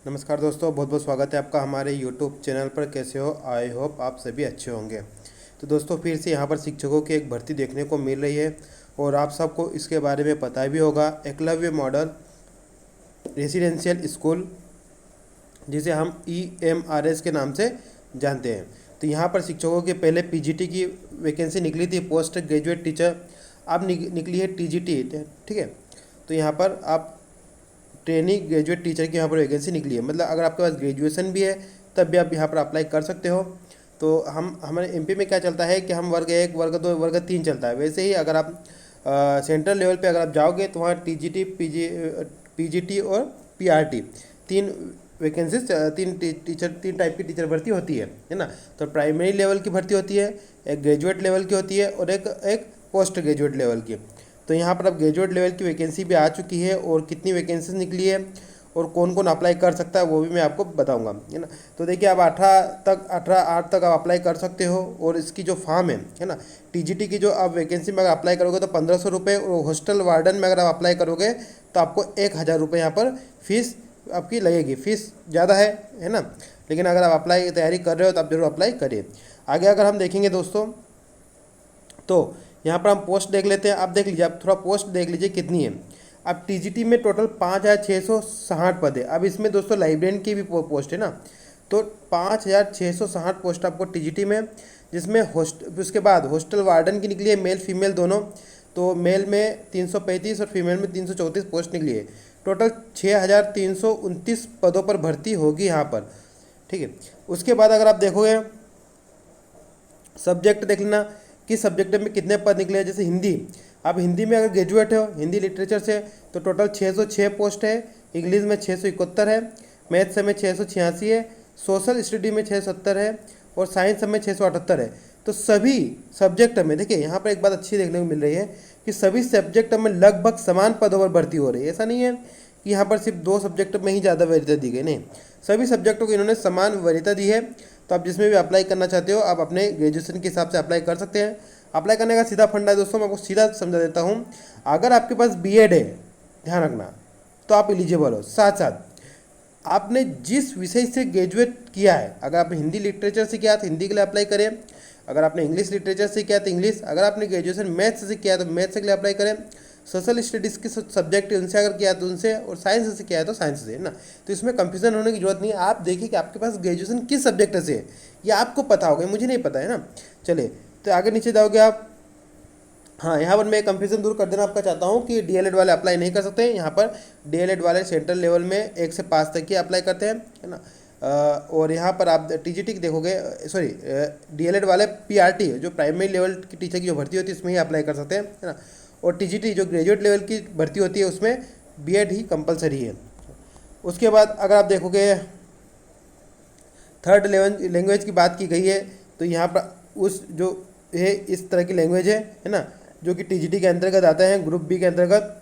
नमस्कार दोस्तों, बहुत बहुत स्वागत है आपका हमारे YouTube चैनल पर। कैसे हो? आई होप आप सभी अच्छे होंगे। तो दोस्तों, फिर से यहाँ पर शिक्षकों की एक भर्ती देखने को मिल रही है और आप सबको इसके बारे में पता भी होगा। एकलव्य मॉडल रेसिडेंशियल स्कूल, जिसे हम EMRS के नाम से जानते हैं। तो यहाँ पर शिक्षकों के पहले PGT की वैकेंसी निकली थी, पोस्ट ग्रेजुएट टीचर। अब निकली है TGT, ठीक है। तो यहाँ पर आप ट्रेनिंग ग्रेजुएट टीचर की यहाँ पर वैकेंसी निकली है। मतलब अगर आपके पास ग्रेजुएशन भी है तब भी आप यहाँ पर अप्लाई कर सकते हो। तो हमारे MP में क्या चलता है कि हम वर्ग 1, वर्ग 2, वर्ग 3 चलता है। वैसे ही अगर आप सेंट्रल लेवल पे अगर आप जाओगे तो वहाँ TGT, PGT और PRT तीन वैकेंसीज, तीन टाइप की टीचर भर्ती होती है ना। तो प्राइमरी लेवल की भर्ती होती है, एक ग्रेजुएट लेवल की होती है और एक पोस्ट ग्रेजुएट लेवल की। तो यहाँ पर अब ग्रेजुएट लेवल की वैकेंसी भी आ चुकी है और कितनी वैकेंसीज निकली है और कौन कौन अप्लाई कर सकता है वो भी मैं आपको बताऊंगा, है ना। तो देखिए, आप 18/8 तक आप अप्लाई कर सकते हो। और इसकी जो फॉर्म है ना, TGT की जो आप वैकेंसी में अगर अप्लाई करोगे तो 1500 रुपये, और हॉस्टल वार्डन में अगर आप अप्लाई करोगे तो आपको 1000 रुपये यहाँ पर फीस आपकी लगेगी। फीस ज़्यादा है ना। लेकिन अगर आप अप्लाई की तैयारी कर रहे हो तो आप जरूर अप्लाई करिए। आगे अगर हम देखेंगे दोस्तों, तो यहाँ पर हम पोस्ट देख लेते हैं। आप देख लीजिए, आप थोड़ा पोस्ट देख लीजिए कितनी है। अब TGT में टोटल 5660 पद है। अब इसमें दोस्तों लाइब्रेरियन की भी पोस्ट है ना। तो 5660 पोस्ट आपको TGT में, जिसमें उसके बाद हॉस्टल वार्डन की निकली है, मेल फीमेल दोनों। तो मेल में 335 और फीमेल में 334 पोस्ट निकली है। टोटल 6329 पदों पर भर्ती होगी यहाँ पर, ठीक है। उसके बाद अगर आप देखोगे, सब्जेक्ट देख लेना कि सब्जेक्ट में कितने पद निकले हैं। जैसे हिंदी, आप हिंदी में अगर ग्रेजुएट हो हिंदी लिटरेचर से तो टोटल 606 पोस्ट है। इंग्लिश में 671 है, मैथ्स में 686 है, सोशल स्टडी में 670 है और साइंस में 678 है। तो सभी सब्जेक्ट में देखिए, यहाँ पर एक बात अच्छी देखने को मिल रही है कि सभी सब्जेक्ट में लगभग समान पदों पर भर्ती हो रही है। ऐसा नहीं है कि यहाँ पर सिर्फ 2 सब्जेक्ट में ही ज़्यादा वरीयता दी गई, नहीं, सभी सब्जेक्टों को इन्होंने समान वरीयता दी है। तो आप जिसमें भी अप्लाई करना चाहते हो आप अपने ग्रेजुएशन के हिसाब से अप्लाई कर सकते हैं। अप्लाई करने का सीधा फंडा है दोस्तों, मैं आपको सीधा समझा देता हूँ। अगर आपके पास B.Ed है, ध्यान रखना, तो आप एलिजिबल हो। साथ साथ आपने जिस विषय से ग्रेजुएट किया है, अगर आपने हिंदी लिटरेचर से किया तो हिंदी के लिए अप्लाई करें, अगर आपने इंग्लिश लिटरेचर से किया तो इंग्लिश, अगर आपने ग्रेजुएशन मैथ्स से किया तो मैथ्स के लिए अप्लाई करें, सोशल स्टडीज़ के सब्जेक्ट उनसे अगर किया तो उनसे, और साइंस से किया है तो साइंस से, है ना। तो इसमें कंफ्यूजन होने की जरूरत नहीं है। आप देखिए कि आपके पास ग्रेजुएशन किस सब्जेक्ट से है, ये आपको पता होगा, मुझे नहीं पता, है ना। चलिए, तो आगे नीचे जाओगे आप। हाँ, यहाँ पर मैं कंफ्यूजन दूर कर देना आपका चाहता हूँ कि DLED वाले अप्लाई नहीं कर सकते। यहाँ पर DLED वाले सेंट्रल लेवल में 1 से 5 तक ही अप्लाई करते हैं, है ना। और यहाँ पर आप TGT की देखोगे, सॉरी, DLED वाले PRT जो प्राइमरी लेवल की टीचर की जो भर्ती होती है उसमें ही अप्लाई कर सकते हैं, है ना। और TGT जो ग्रेजुएट लेवल की भर्ती होती है उसमें B.Ed ही कंपलसरी है। उसके बाद अगर आप देखोगे, थर्ड लैंग्वेज की बात की गई है, तो यहाँ पर उस जो है इस तरह की लैंग्वेज है ना, जो कि TGT के अंतर्गत आता है, ग्रुप B के अंतर्गत,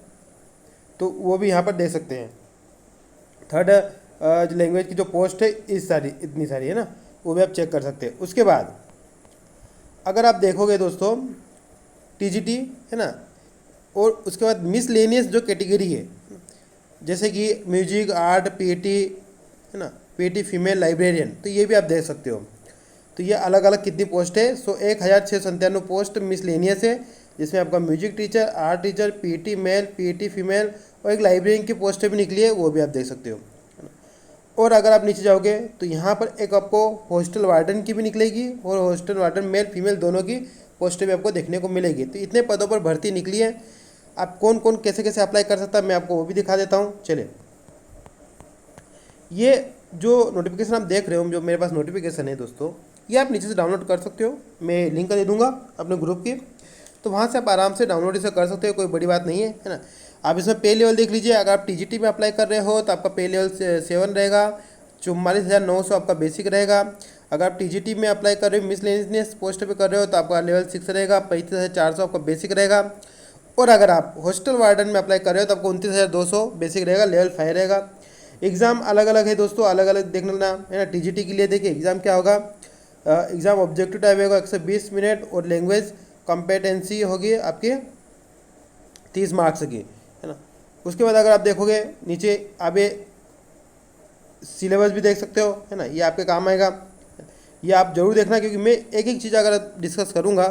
तो वो भी यहाँ पर दे सकते हैं। थर्ड लैंग्वेज की जो पोस्ट है इतनी सारी है ना, वो भी आप चेक कर सकते हैं। उसके बाद अगर आप देखोगे दोस्तों, TGT है ना, और उसके बाद मिसलेनियस जो कैटेगरी है, जैसे कि म्यूजिक, आर्ट, PT, है ना, PT फीमेल लाइब्रेरियन, तो ये भी आप देख सकते हो। तो ये अलग अलग कितनी पोस्ट है, 1697 पोस्ट मिसलेनियस है, जिसमें आपका music teacher, art teacher, PT male, PT female और एक लाइब्रेरियन की पोस्टें भी निकली है, वो भी आप देख सकते हो। और अगर आप नीचे जाओगे तो यहाँ पर एक आपको हॉस्टल वार्डन की भी निकलेगी और हॉस्टल वार्डन मेल फीमेल दोनों की पोस्टें भी आपको देखने को मिलेगी। तो इतने पदों पर भर्ती निकली है। आप कौन कौन कैसे कैसे अप्लाई कर सकता है मैं आपको वो भी दिखा देता हूँ। चलिए, ये जो नोटिफिकेशन आप देख रहे हो, जो मेरे पास नोटिफिकेशन है दोस्तों, ये आप नीचे से डाउनलोड कर सकते हो। मैं लिंक दे दूंगा अपने ग्रुप की, तो वहाँ से आप आराम से डाउनलोड इसे कर सकते हो, कोई बड़ी बात नहीं है, है ना। आप इसमें पे लेवल देख लीजिए। अगर आप TGT में अप्लाई कर रहे हो तो आपका पे लेवल 7 रहेगा, 44,900 आपका बेसिक रहेगा। अगर आप TGT में अप्लाई कर रहे हो, मिसलेनियस पोस्ट पे कर रहे हो, तो आपका लेवल 6 रहेगा, 35,400 आपका बेसिक रहेगा। और अगर आप हॉस्टल वार्डन में अप्लाई कर रहे हो तो आपको 29,200 बेसिक रहेगा, लेवल 5 रहेगा। एग्ज़ाम अलग अलग है दोस्तों, अलग अलग देख लेना, है ना। TGT के लिए देखिए एग्ज़ाम क्या होगा, एग्ज़ाम ऑब्जेक्टिव टाइप होगा 120 मिनट, और लैंग्वेज कॉम्पिटेंसी होगी आपकी 30 मार्क्स की, है ना। उसके बाद अगर आप देखोगे नीचे, अब सिलेबस भी देख सकते हो, है ना, ये आपके काम आएगा। ये आप जरूर देखना, क्योंकि मैं एक एक चीज़ अगर डिस्कस करूँगा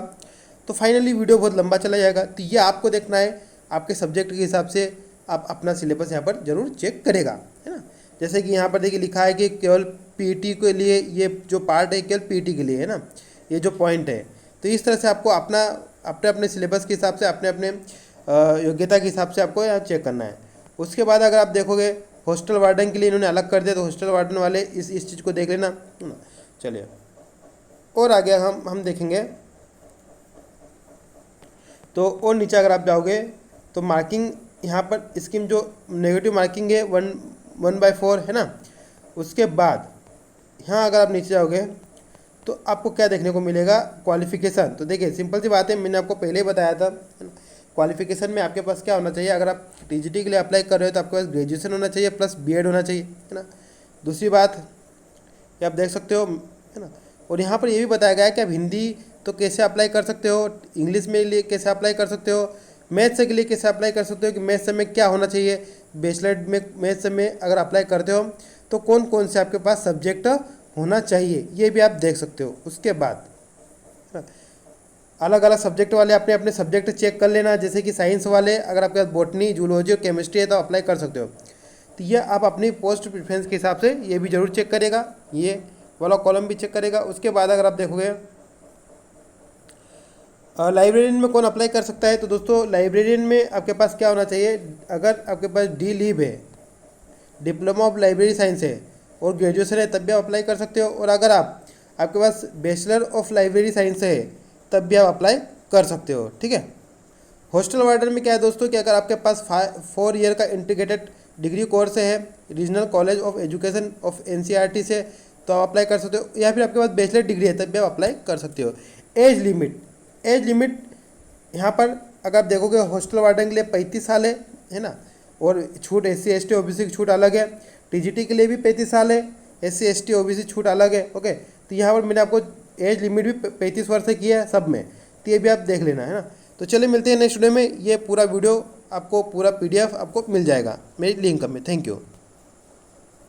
तो फाइनली वीडियो बहुत लंबा चला जाएगा। तो ये आपको देखना है, आपके सब्जेक्ट के हिसाब से आप अपना सिलेबस यहाँ पर जरूर चेक करेगा, है ना। जैसे कि यहाँ पर देखिए लिखा है कि केवल पीटी के लिए ये जो पार्ट है केवल पीटी के लिए, है ना, ये जो पॉइंट है। तो इस तरह से आपको अपना अपने अपने सिलेबस के हिसाब से अपने अपने योग्यता के हिसाब से आपको यहाँ चेक करना है। उसके बाद अगर आप देखोगे हॉस्टल वार्डन के लिए इन्होंने अलग कर दिया, तो हॉस्टल वार्डन वाले इस चीज़ को देख लेना, है ना। चलिए और आगे हम देखेंगे। तो और नीचे अगर आप जाओगे तो मार्किंग यहाँ पर स्कीम जो नेगेटिव मार्किंग है 1/4 है ना। उसके बाद यहाँ अगर आप नीचे जाओगे तो आपको क्या देखने को मिलेगा, क्वालिफिकेशन। तो देखिए सिंपल सी बात है, मैंने आपको पहले ही बताया था, है ना। क्वालिफिकेशन में आपके पास क्या होना चाहिए, अगर आप टीजीटी के लिए अप्लाई कर रहे हो तो आपके पास ग्रेजुएशन होना चाहिए प्लस बीएड होना चाहिए, है ना। दूसरी बात ये आप देख सकते हो, है ना। और यहाँ पर ये भी बताया गया है कि आप हिंदी तो कैसे अप्लाई कर सकते हो, इंग्लिश में लिए कैसे अप्लाई कर सकते हो, मैथ्स के लिए कैसे अप्लाई कर सकते हो, कि मैथ्स में क्या होना चाहिए, बैचलर में मैथ्स में अगर अप्लाई करते हो तो कौन कौन से आपके पास सब्जेक्ट होना चाहिए, ये भी आप देख सकते हो। उसके बाद अलग अलग सब्जेक्ट वाले अपने अपने सब्जेक्ट चेक कर लेना, जैसे कि साइंस वाले अगर आपके पास बॉटनी, जूलॉजी और केमिस्ट्री है तो अप्लाई कर सकते हो। तो ये आप अपनी पोस्ट प्रेफरेंस के हिसाब से ये भी जरूर चेक करेगा, ये वाला कॉलम भी चेक करेगा। उसके बाद अगर आप देखोगे लाइब्रेरियन में कौन अप्लाई कर सकता है, तो दोस्तों लाइब्रेरियन में आपके पास क्या होना चाहिए, अगर आपके पास डी लीव है, डिप्लोमा ऑफ लाइब्रेरी साइंस है और ग्रेजुएशन है तब भी आप अप्लाई कर सकते हो। और अगर आपके पास बैचलर ऑफ लाइब्रेरी साइंस है तब भी आप अप्लाई कर सकते हो, ठीक है। हॉस्टल वार्डन में क्या है दोस्तों कि अगर आपके पास 4 ईयर का इंटीग्रेटेड डिग्री कोर्स है regional college of education of NCERT से तो आप अप्लाई कर सकते हो, या फिर आपके पास बैचलर डिग्री है तब भी आप अप्लाई कर सकते हो। एज लिमिट यहाँ पर अगर आप देखोगे हॉस्टल वार्डन के लिए 35 साल है ना, और छूट SC ST OBC की छूट अलग है। टीजीटी के लिए भी 35 साल है, SC ST OBC छूट अलग है, ओके। तो यहाँ पर मैंने आपको एज लिमिट भी 35 वर्ष से की है सब में, तो ये भी आप देख लेना, है ना। तो चलिए मिलते हैं नेक्स्ट वीडियो में, ये पूरा वीडियो आपको पूरा PDF आपको मिल जाएगा मेरी लिंक में। Thank you.